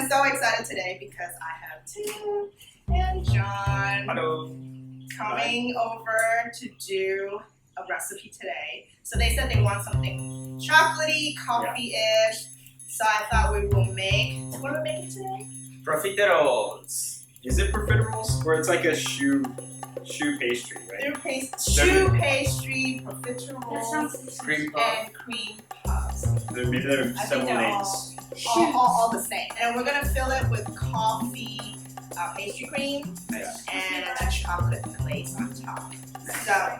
so excited today because I have Tim and John coming over to do a recipe today. So they said they want something chocolatey, coffee-ish. So I thought we will make, what are we making today? Profiteroles. Is it profiteroles? Or it's like a shoe pastry, right? Shoe pastry, profiteroles, Cream puff. and cream puffs. Maybe there are I several think they're names. all the same. And we're gonna fill it with coffee pastry cream and a chocolate glaze on top. So,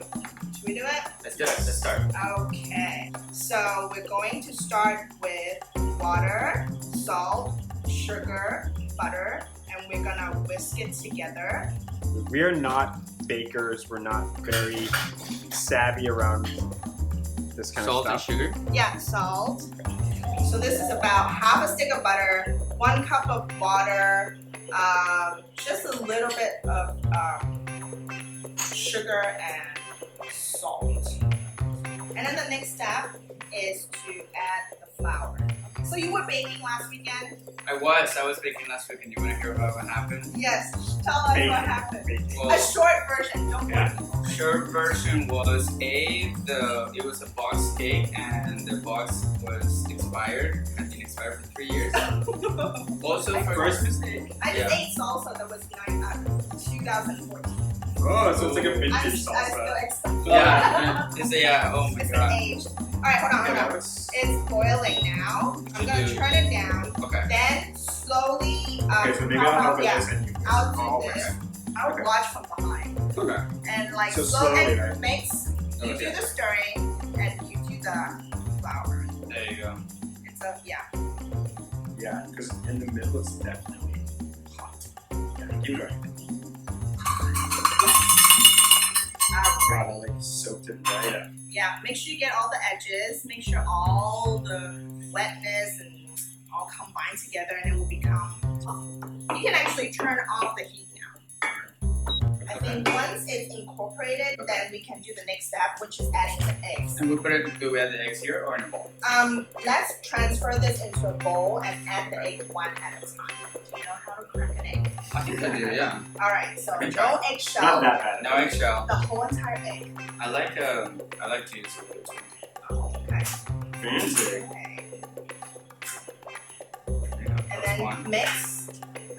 should we do it? Let's do it. Let's start. Okay. So we're going to start with water, salt, sugar, butter, and we're gonna whisk it together. We are not bakers. We're not very savvy around this kind Salt of and stuff. sugar. Yeah, salt. So this is about half a stick of butter, 1 cup of water, just a little bit of sugar and salt. And then the next step is to add the flour. So you were baking last weekend? I was baking last week, and you want to hear about what happened? Yes. Tell us what happened. Well, A short version. Don't worry. short version was it was a box cake, and the box was expired. Had been expired for 3 years. Also for Christmas Day. I just ate salsa that was 2014. Oh, so it's like a I'm vintage still salsa. excited. Yeah, it's oh my It's god. been aged. Alright, hold on. It's boiling now. I'm gonna turn it down. Okay. Then slowly. Okay, so maybe I'll help with this and you I'll all do this. okay. I'll Okay. watch from behind. Okay. And like So slowly slowly, right? mix. You Okay. do the stirring and you do the flour. There you go. It's a Yeah, because in the middle it's definitely hot. Yeah, keep going. Wow, like soaked it right up. Yeah, make sure you get all the edges. Make sure all the wetness and all combine together, and it will become. You can actually turn off the heat now. I think once it's incorporated, then we can do the next step, which is adding the eggs. And do we add the eggs here or in a bowl? Let's transfer this into a bowl and add the egg one at a time. Do you know how to crack an egg? I think I do, yeah. All right, so Okay. no eggshell. Not that bad. No eggshell. The whole entire egg. I like to use a little too. Oh, okay. Fancy. Okay. There you go. And That's then one. mix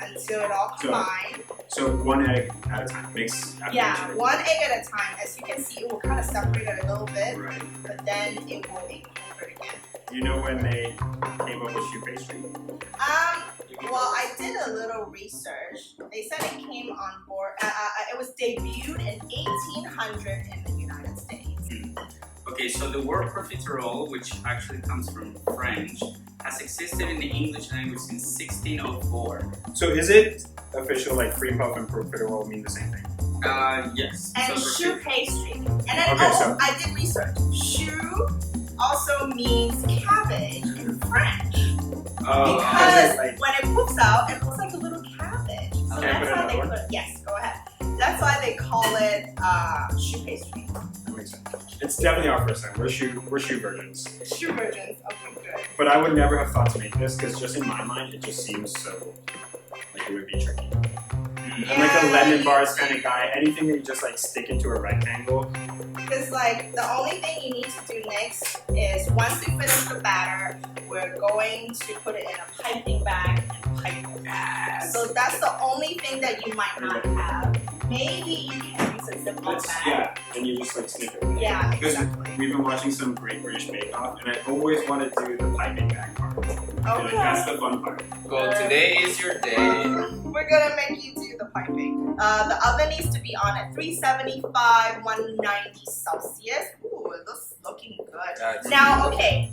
until it all combines. So 1 egg at a time. Mix after Yeah, each egg. 1 egg at a time. As you can see, it will kind of separate it a little bit, Right. but then it will incorporate again. You know when they came up with shoe pastry? Well, I did a little research. They said it came on board. It was debuted in 1800 in the United States. Okay, so the word profiterole, which actually comes from French, has existed in the English language since 1604. So is it official, like cream puff and profiterole mean the same thing? Yes. And So shoe pastry. And then Okay, so- I did research. Shoe also means cabbage in French. Because when it poops out, it looks like a little cabbage. So Okay, that's put why another they one? put it. Yes, go ahead. That's why they call it shoe pastry. That makes sense. It's definitely our first time. We're shoe virgins. Shoe virgins. Okay, good. But I would never have thought to make this because just in my mind it just seems so like it would be tricky. I'm like a lemon bars kind of guy. Anything that you just like stick into a rectangle. Because like the only thing you need to do next is once we finish the batter, we're going to put it in a piping bag and pipe it. So that's the only thing that you might not have. Maybe you can use a Ziploc bag. Yeah, and you just like snip it. Yeah, Because exactly. we've been watching some Great British Bake Off, and I always want to do the piping bag part. I feel like that's the fun part. Well, today is your day. We're gonna make you do the piping. The oven needs to be on at 375, 190 Celsius. Ooh, it looks looking good. That's Now, okay,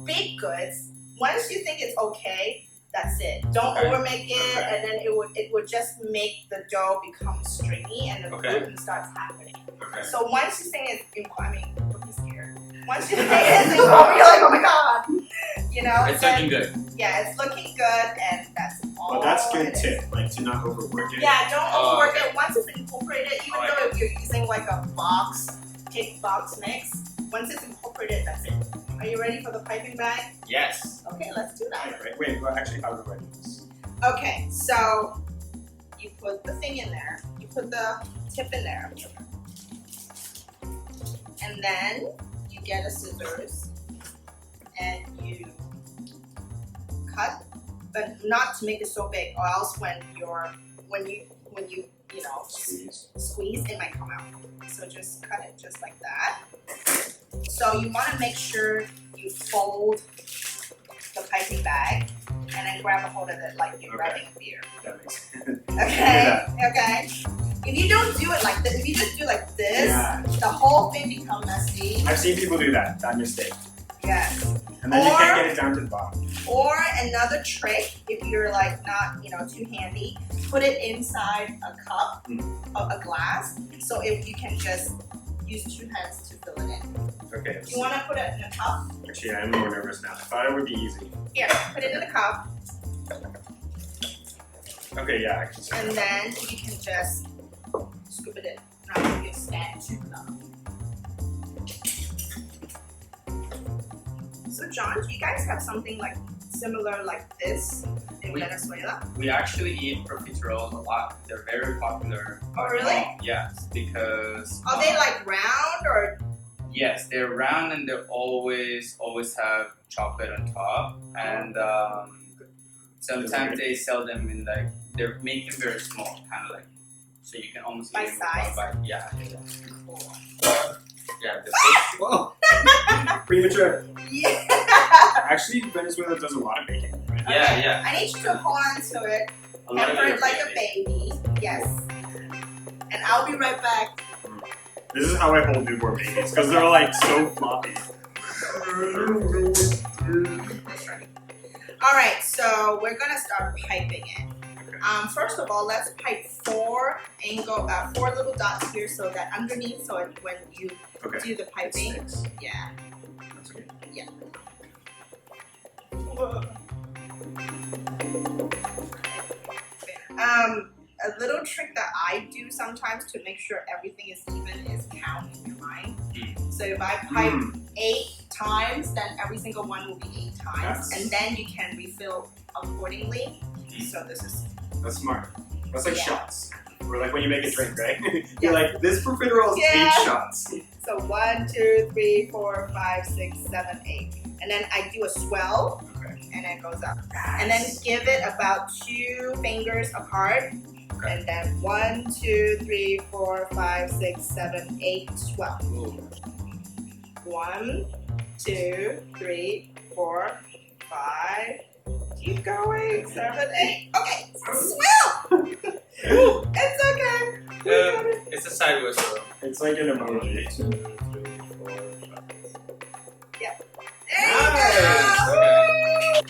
baked goods. Once you think it's okay, that's it. Don't Okay. overmake it, Okay. and then it would just make the dough become stringy, and the Okay. gluten starts happening. Okay. So once you think it's, I mean, don't be scared. Once you think it's incorporated, you're like, oh my god, you know. It's then- looking good. Yeah, it's looking good, and that's all. But that's good it is. tip, like to not overwork it. Yeah, don't Oh, overwork okay. it. Once it's incorporated, even I though if you're using like a cake box mix, once it's incorporated, that's it. Are you ready for the piping bag? Yes. Okay, let's do that. Right. Wait, well, actually, how do I do this? Okay, so you put the thing in there. You put the tip in there. And then you get a scissors and you cut, but not to make it so big, or else when you squeeze, it might come out. So just cut it just like that. So you want to make sure you fold the piping bag and then grab a hold of it like you're grabbing a beer. That makes sense. Okay. If you don't do it like this, if you just do like this, the whole thing becomes messy. I've seen people do that mistake. Yes. And then you can't get it down to the bottom. Or another trick, if you're like not, too handy, put it inside a cup, a glass, so if you can just use 2 hands to fill it in. Okay. You want to put it in a cup? Actually, I'm more nervous now. I thought it would be easy. Here, put it in a cup. Okay, yeah, I can see. And then you can just scoop it in. Now you can stand too low. So John, do you guys have something like similar like this in Venezuela? We actually eat profiteroles a lot. They're very popular. Oh really? Yes, because Are they like round or? Yes, they're round and they always have chocolate on top, and sometimes they sell them in like they're making very small, kind of like so you can almost By eat them size? By, yeah. Cool. Yeah. Whoa! Premature. Yeah. Actually, Venezuela does a lot of baking, right? Yeah. I need you to hold on to it, A lot of pamper it it like a baby. Yes. And I'll be right back. This is how I hold newborn babies, because they're like so floppy. Alright, so we're gonna start piping it. First of all, let's pipe 4 little dots here so that underneath, so when you do the piping, yeah. That's okay. Yeah. A little trick that I do sometimes to make sure everything is even is count in your mind. So if I pipe 8 times, then every single one will be 8 times, and then you can refill accordingly. So That's smart. That's like shots. Or like when you make a drink, right? Yeah. You're like, this profiterole is 8 shots. So 1, 2, 3, 4, 5, 6, 7, 8. And then I do a swell, and it goes up. And then give it about 2 fingers apart. And then 1, 2, 3, 4, 5, 6, 7, 8, swell. 1, 2, 3, 4, 5. Keep going. 7, 8. Okay, swell. It's okay. It's a sideways swirl. It's like an emoji. 2, 3, 4, 5. Yeah. There you go. Okay.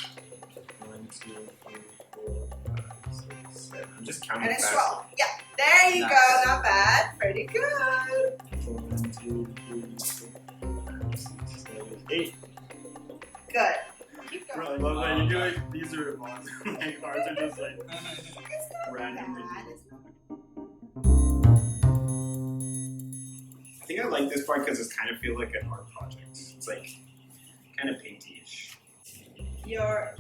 1, 2, 3, 4, 5, 6, 7. I'm just counting And then fast. swell. Yeah. There you Nice. go. Not bad. Pretty good. 1, 2, 3, 4, 5, 6, 7, 8. Good. Keep Bro, I going. love that you do like these are ones. Like ours are just like It's not randomly. bad. It's not I think I like this part because it kind of feels like an art project. It's like kind of painty-ish. Your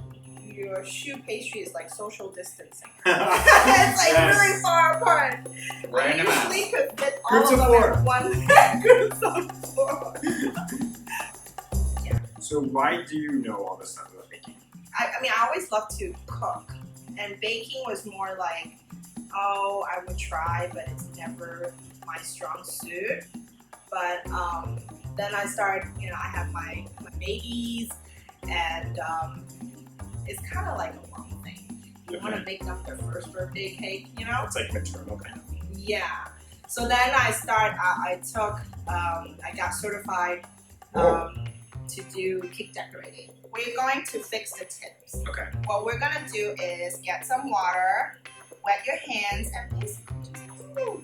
shoe pastry is like social distancing. It's It's like really far apart. Right in the mouth. usually could fit Groups all of of them 4. in one groups of 4. So why do you know all this stuff about baking? I mean, I always loved to cook, and baking was more like, oh, I would try, but it's never my strong suit. But then I started, I have my babies, and it's kind of like a mom thing. You want to make them their first birthday cake, It's like maternal kind of. Yeah. So then I got certified to do cake decorating. We're going to fix the tips. Okay. What we're gonna do is get some water, wet your hands, and basically just give it a little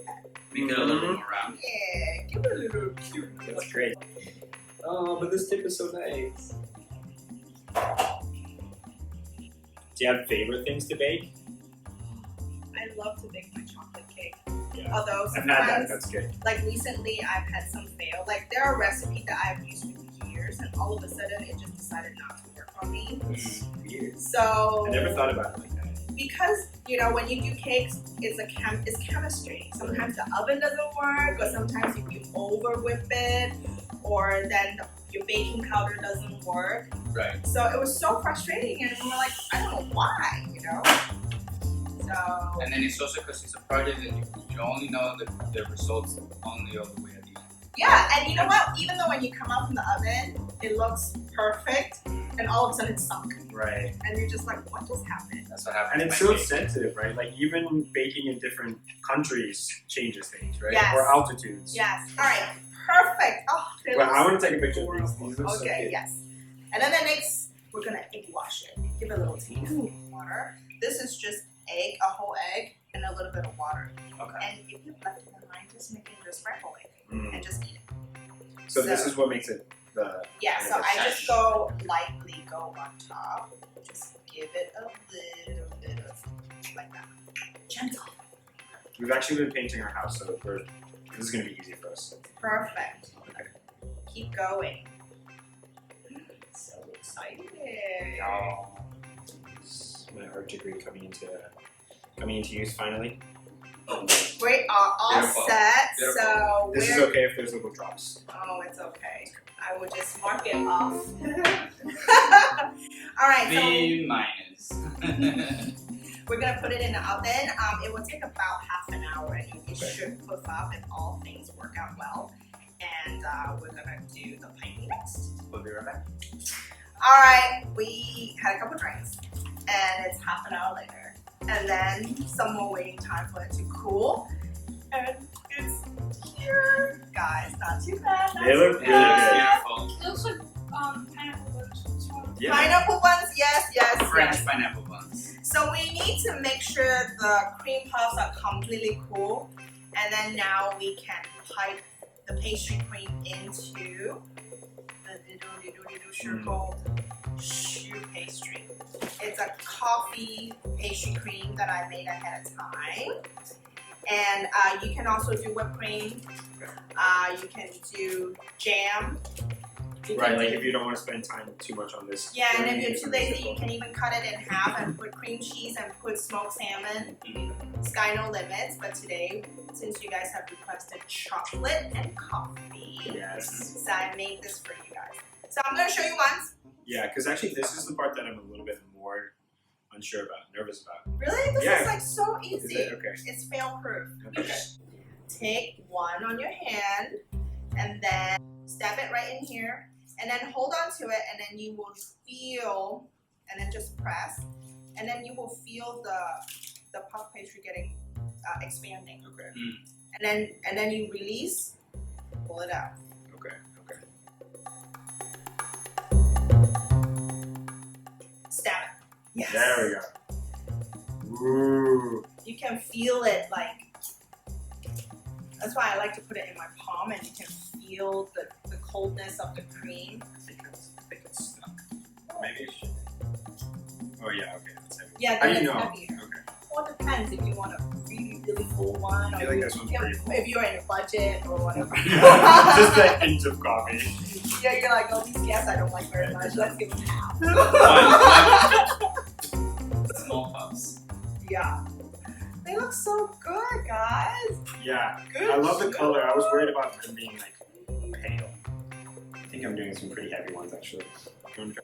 pat. Make it a little bit more round. Yeah, give it a little cute. That's great. Oh, but this tip is so nice. Do you have favorite things to bake? I love to bake my chocolate cake. Yeah. Although I've had that. sometimes, That's good. like recently, I've had some fail. Like there are recipes that I've used for years, and all of a sudden, it just decided not to work on me. That's weird. So I never thought about it like that. because you know when you do cakes, it's chemistry. Sometimes the oven doesn't work, or sometimes if you over whip it, or then your baking powder doesn't work. Right. So it was so frustrating, and we were like, I don't know why, you know. So. And then it's also because it's a project that you only know the results only all the way at the end. Yeah, and you know what? Even though when you come out from the oven, it looks perfect, and all of a sudden it's sunk. Right. And you're just like, what just happened? That's what happened. And it's so sensitive, right? Like even baking in different countries changes things, right? Yes. Or altitudes. Yes. All right. Perfect. Oh, they Well, look I want to take a picture adorable. of these. These look so Okay. cute. Yes. And then the next, we're gonna egg wash it. Give it a little taste of water. This is just egg, a whole egg, and a little bit of water. Okay. And if you left it behind, just make it into a scrambled egg and Mm. just eat it. So this is what makes it the. Yeah, kind so of I a just go lightly go on top. Just give it a little bit of like that. Gentle. We've actually been painting our house, so this is gonna be easy for us. Perfect. Okay. Keep going. So excited. My art degree coming into use finally. We are all Beautiful. set. Beautiful. So This is we're okay if there's little drops. oh, it's okay. I will just mark it off. All right, so B minus. we're gonna put it in the oven. It will take about half an hour, and it Okay. should cook up if all things work out well. And we're gonna do the piping next. We'll be right back. All right, we had a couple drinks, and it's half an hour later, and then some more waiting time for it to cool, and it's here, guys. Not too bad. Not They too look really bad. Beautiful. It looks like pineapple buns. Yeah. Pineapple buns, yes. French pineapple buns. So we need to make sure the cream puffs are completely cool, and then now we can pipe the pastry cream into the little circle shoe pastry. It's a coffee pastry cream that I made ahead of time, and you can also do whipped cream. You can do jam. You Right, can like do- if you don't want to spend time too much on this. yeah, and if cream, you're it's too really lazy, you simple. can even cut it in half and put cream cheese and put smoked salmon. Sky no limits, but today, since you guys have requested chocolate and coffee, Yes. so I made this for you guys. So I'm gonna show you once. Yeah, because actually this is the part that I'm a little bit more unsure about, nervous about. Really? This Yeah. is like so Is easy. it? Okay. It's fail proof. Okay. Take one on your hand and then stab it right in here and then hold on to it, and then you will feel, and then just press, and then you will feel the puff pastry getting expanding. Okay. And then you release, pull it out. Okay. Okay. Stab it. Yes. There we go. Ooh. You can feel it like. That's why I like to put it in my palm, and you can feel the coldness of the cream. I think it's stuck. Maybe it should. Oh yeah. Okay. That's heavy. Yeah, How then do you it's know? heavier. Okay. Well, it depends if you want a really, really full one, I or feel like this one's pretty full. if you're in a budget or whatever. Just a hint of coffee. Yeah, you're like, oh, these gas I don't like very much. Let's give them half. Small puffs. Yeah. They look so good, guys. Yeah. Good. I love the job. color. I was worried about them being like pale. I think I'm doing some pretty heavy ones actually. So it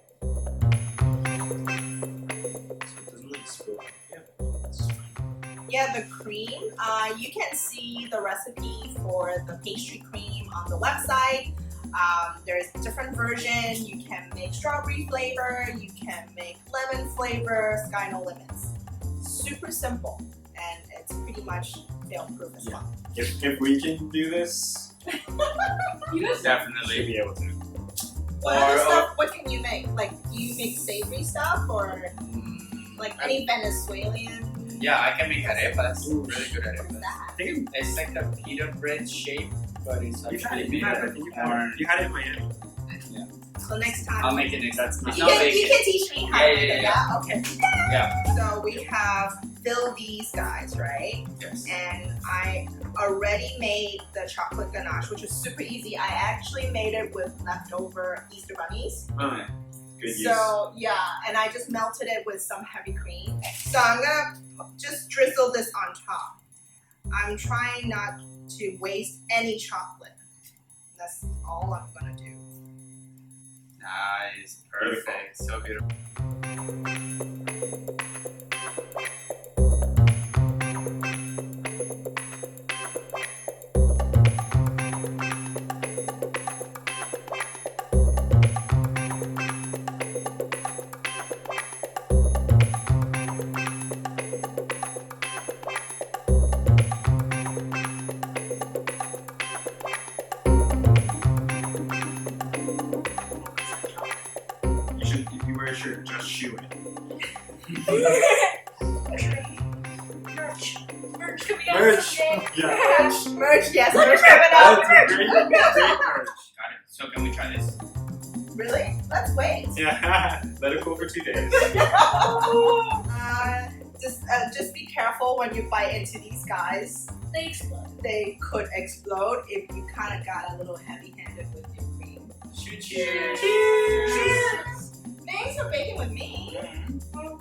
doesn't look spill. Yeah. That's fine. Yeah, the cream. You can see the recipe for the pastry cream on the website. There's different version. You can make strawberry flavor. You can make lemon flavor. Sky no limits. Super simple, and it's pretty much fail-proof as well. If we can do this, You guys should Definitely. be able to. What other stuff? What can you make? Like, do you make savory stuff or like any Venezuelan? Yeah, I can make arepas. Ooh. Really good What's arepas. that? I think It's like the pita bread shape, but it's you've had actually it. made I of think you've corn. had it. You had it in Miami. So next time. I'll make it next time. That's You I'll can, make you it. can teach me how Yeah, to do yeah, that. Okay. Yeah. So we have filled these guys, right? Yes. And I already made the chocolate ganache, which is super easy. I actually made it with leftover Easter bunnies. Okay. Good use. So yeah, and I just melted it with some heavy cream. So I'm gonna just drizzle this on top. I'm trying not to waste any chocolate. That's all I'm gonna do. Nice, perfect, so beautiful. If you wear a shirt, just shoe it. Merch coming out Merch. someday. Yeah. Merch, yes, merch coming out. That's great merch. Got it. So can we try this? Really? Let's wait. Yeah. Let it cool for 2 days. Just be careful when you bite into these guys. They explode. They could explode if you kind of got a little heavy-handed with your cream. Cheers. Cheers! Thanks for baking with me. Oh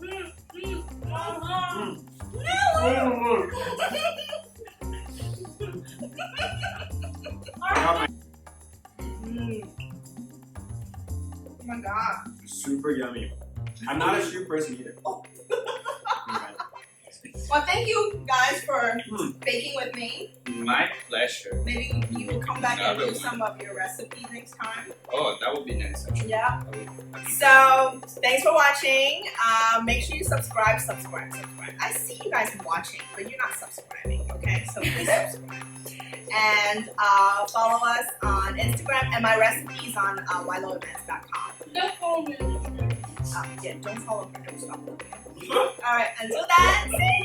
my god. Super yummy. I'm not a shoe person either. Oh. Well, thank you guys for baking with me. My pleasure. Maybe you will come back and do Another one. some of your recipes next time. Oh, that would be nice actually. Yeah. I think So, thanks for watching. Make sure you subscribe. I see you guys watching, but you're not subscribing, okay? So please subscribe. And follow us on Instagram, and my recipe is on wiloevents.com. Don't follow me on Instagram. Yeah, don't follow her, don't stop her. Alright, until then, see you!